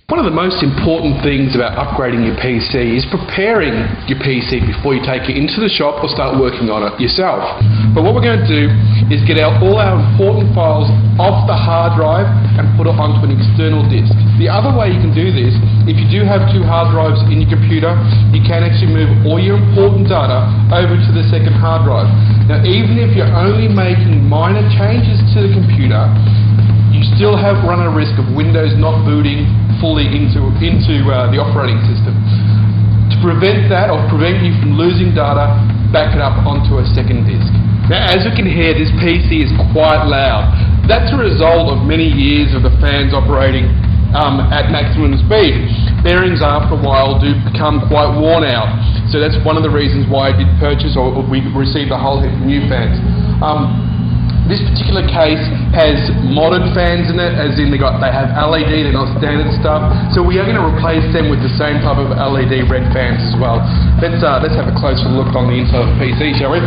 One of the most important things about upgrading your PC is preparing your PC before you take it into the shop or start working on it yourself. But what we're going to do is get all our important files off the hard drive and put it onto an external disk. The other way you can do this, if you do have two hard drives in your computer, you can actually move all your important data over to the second hard drive. Now, even if you're only making minor changes to the computer, you still run a risk of Windows not booting fully into the operating system. To prevent that, or prevent you from losing data, back it up onto a second disk. Now, as you can hear, this PC is quite loud. That's a result of many years of the fans operating at maximum speed. Bearings after a while do become quite worn out. So that's one of the reasons why I did purchase, or we received a whole heap of new fans. This particular case has modded fans in it, as in they have LED, they're not standard stuff. So we are going to replace them with the same type of LED red fans as well. Let's have a closer look on the inside of the PC, shall we?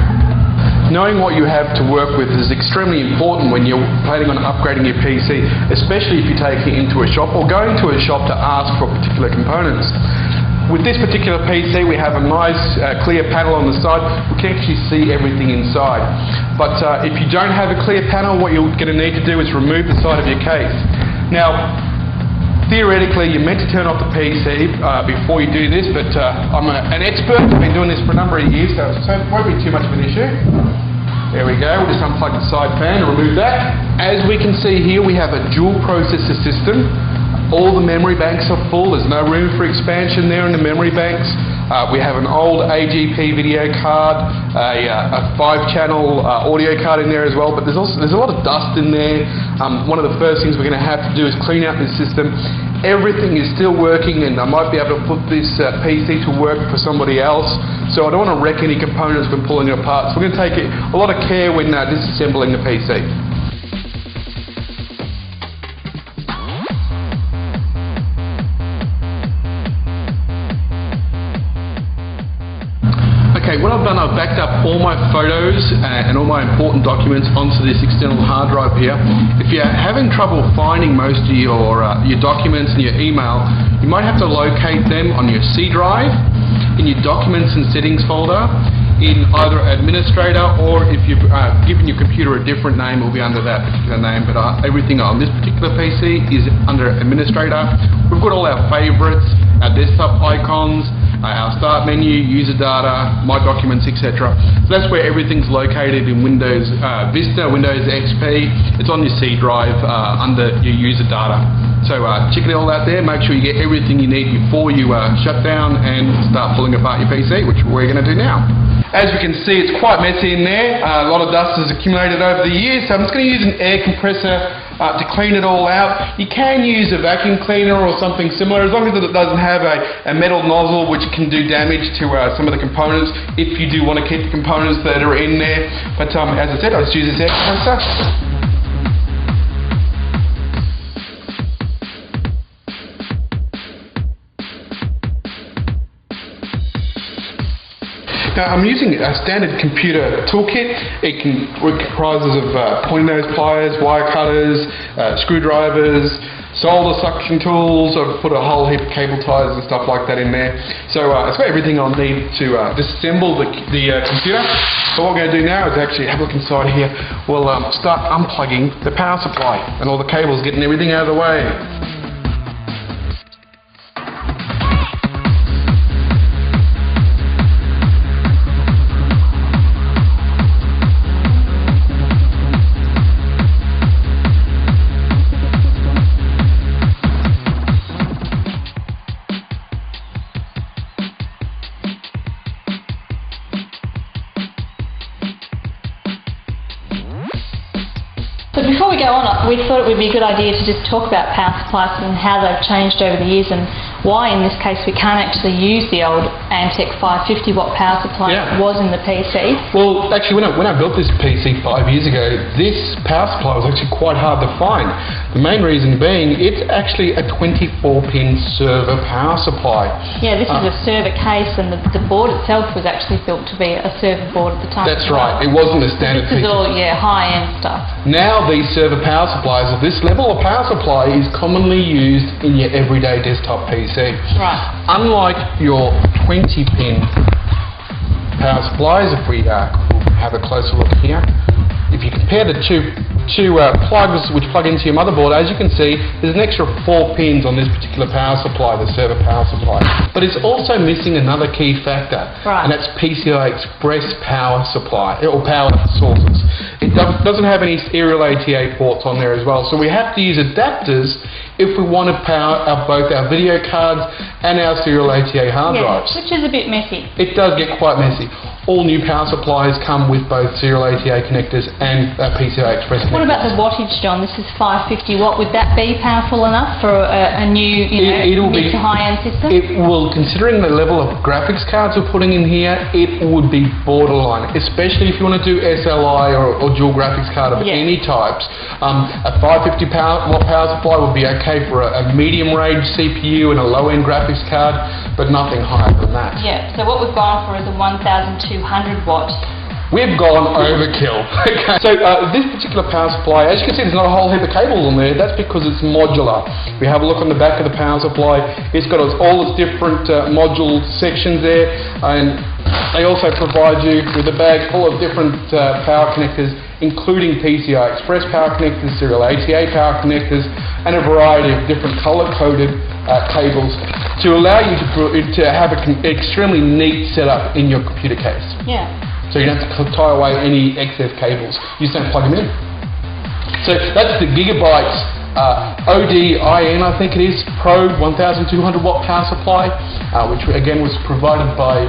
Knowing what you have to work with is extremely important when you're planning on upgrading your PC, especially if you take it into a shop or going to a shop to ask for particular components. With this particular PC, we have a nice clear panel on the side. We can actually see everything inside. But if you don't have a clear panel, what you're going to need to do is remove the side of your case. Now, theoretically, you're meant to turn off the PC before you do this, but I'm an expert. I've been doing this for a number of years, so it won't be too much of an issue. There we go. We'll just unplug the side fan and remove that. As we can see here, we have a dual processor system. All the memory banks are full. There's no room for expansion there in the memory banks. We have an old AGP video card, a 5-channel audio card in there as well, but there's a lot of dust in there. One of the first things we're going to have to do is clean out this system. Everything is still working, and I might be able to put this PC to work for somebody else, so I don't want to wreck any components when pulling it apart. So we're going to take a lot of care when disassembling the PC. Okay, what I've done, I've backed up all my photos and all my important documents onto this external hard drive here. If you're having trouble finding most of your documents and your email, you might have to locate them on your C drive, in your Documents and Settings folder, in either Administrator, or if you've given your computer a different name, it will be under that particular name, but everything on this particular PC is under Administrator. We've got all our favourites, our desktop icons, our start menu, user data, my documents, etc. So that's where everything's located in Windows Vista, Windows XP. It's on your C drive under your user data. So check it all out there. Make sure you get everything you need before you shut down and start pulling apart your PC, which we're going to do now. As we can see, it's quite messy in there. A lot of dust has accumulated over the years, so I'm just going to use an air compressor to clean it all out. You can use a vacuum cleaner or something similar, as long as it doesn't have a metal nozzle which can do damage to some of the components, if you do want to keep the components that are in there. But as I said, I'll just use this air compressor. Now, I'm using a standard computer toolkit. It comprises of pointy nose pliers, wire cutters, screwdrivers, solder suction tools. I've put a whole heap of cable ties and stuff like that in there. So it's got everything I'll need to disassemble the computer. So what we're going to do now is actually have a look inside here. We'll start unplugging the power supply and all the cables, getting everything out of the way. But before we go on, we thought it would be a good idea to just talk about power supplies and how they've changed over the years, and why in this case we can't actually use the old Antec 550 watt power supply Yeah. was in the PC. Well, actually, when I built this PC 5 years ago, this power supply was actually quite hard to find. The main reason being, it's actually a 24-pin server power supply. Yeah, this is a server case, and the board itself was actually built to be a server board at the time. That's as well. right. It wasn't a standard This is PC. all, high-end stuff. Now these server power supplies of this level of power supply is commonly used in your everyday desktop PC. Right. Unlike your 20-pin power supplies, if we have a closer look here, if you compare the two plugs which plug into your motherboard, as you can see, there's an extra 4 pins on this particular power supply, the server power supply. But it's also missing another key factor, Right. and that's PCI Express power supply, or power sources. It doesn't have any serial ATA ports on there as well, so we have to use adapters if we want to power both our video cards and our serial ATA hard drives. Which is a bit messy. It does get quite messy. All new power supplies come with both serial ATA connectors and PCI Express connectors. What about the wattage, John? This is 550 watt. Would that be powerful enough for a new, It'll mid be- to high-end system? It will, considering the level of graphics cards we're putting in here, it would be borderline, especially if you want to do SLI or dual graphics card of Yeah. any types. A 550 watt power supply would be okay for a medium range CPU and a low-end graphics card, but nothing higher than that. Yeah, so what we've gone for is a 1200 watt. We've gone overkill. Okay. So this particular power supply, as you can see, there's not a whole heap of cables on there. That's because it's modular. If we have a look on the back of the power supply, it's got all its different module sections there, and they also provide you with a bag full of different power connectors, including PCI Express power connectors, serial ATA power connectors, and a variety of different color-coded cables to allow you to have an extremely neat setup in your computer case. Yeah. So you don't have to tie away any excess cables. You just don't plug them in. So that's the Gigabyte ODIN, I think it is, Pro 1200 watt power supply, which again was provided by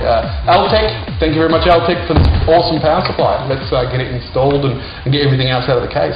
Altec. Thank you very much, Altec, for this awesome power supply. Let's get it installed and get everything else out of the case.